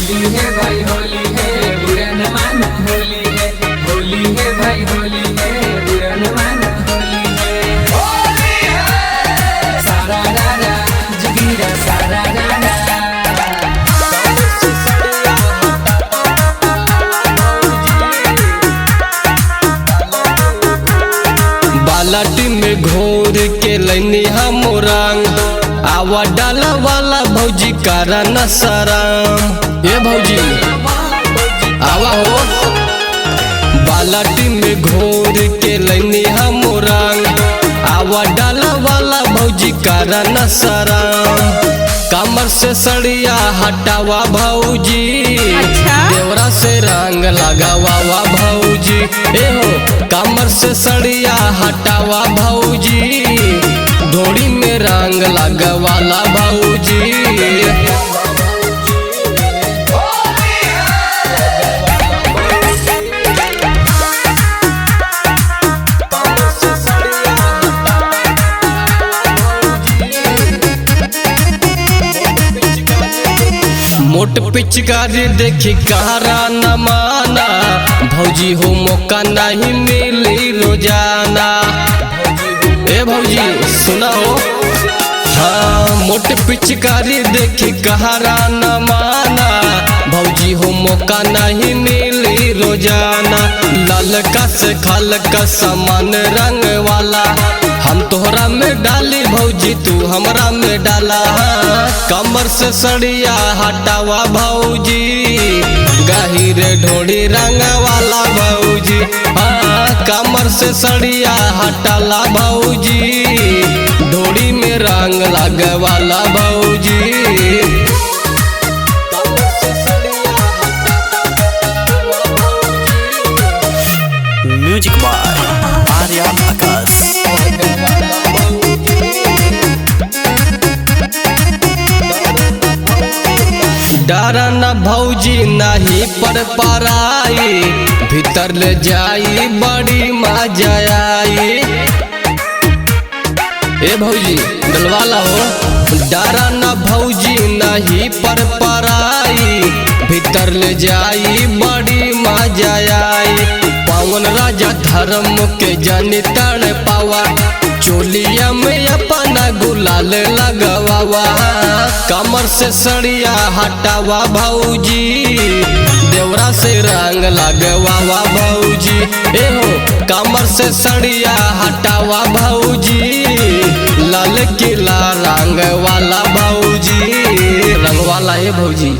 होली है भाई होली है, बुरा न मानो होली है। होली है भाई होली है, बुरा न मानो होली है। सारा रारा जगीरा सारा रारा। बालाटी में घोर के लैनी हम रंग, आवा डाला वाला भौजी कारा न सराम। ये भौजी आवा हो, बालाटी में घोर के लैनी हम रंग, आवा डाला वाला भौजी कारा न सराम। कमर से सड़िया हटावा भौजी, देवरा से रंग लगावा भौजी। ए हो कमर से सड़िया हटावा भौजी, डोरी में रंग लगवाला भौजी। मोट पिचकारी देखी कहारा न माना, भौजी हो मौका नहीं मिली रोजाना। ए भौजी सुना हो, हाँ मोट पिचकारी देखी कहारा न माना, भौजी हो मौका नहीं मिली रोजाना। ललका से खलका समान रंग वाला, हम तोहरा में डाली भौजी तू हमरा में डाला। कमर से सड़िया हटावा भौजी, गहिर ढोड़ी रंग वाला भौजी। हाँ कमर से सड़िया हटाला भौजी, ढोड़ी में रंग लगवाला भौजी। म्यूजिक बाय आर्यन आकाश। डरा न भौजी नहीं पर पराई, भीतर ले जाई बड़ी मजा आई। ए भौजी डलवाला हो, डरा न भौजी नहीं पर पराई, भीतर ले जाई बड़ी मजा आई। पवन राजा धर्म के जानी तड़ पावा, चोलिया में अपना गुलाल लगवावा। कमर से सड़िया हटावा भौजी, देवरा से रंग लगवावा भौजी। ए हो कमर से सड़िया हटावा भौजी, लाल किला रंग वाला भौजी, रंग वाला है भौजी।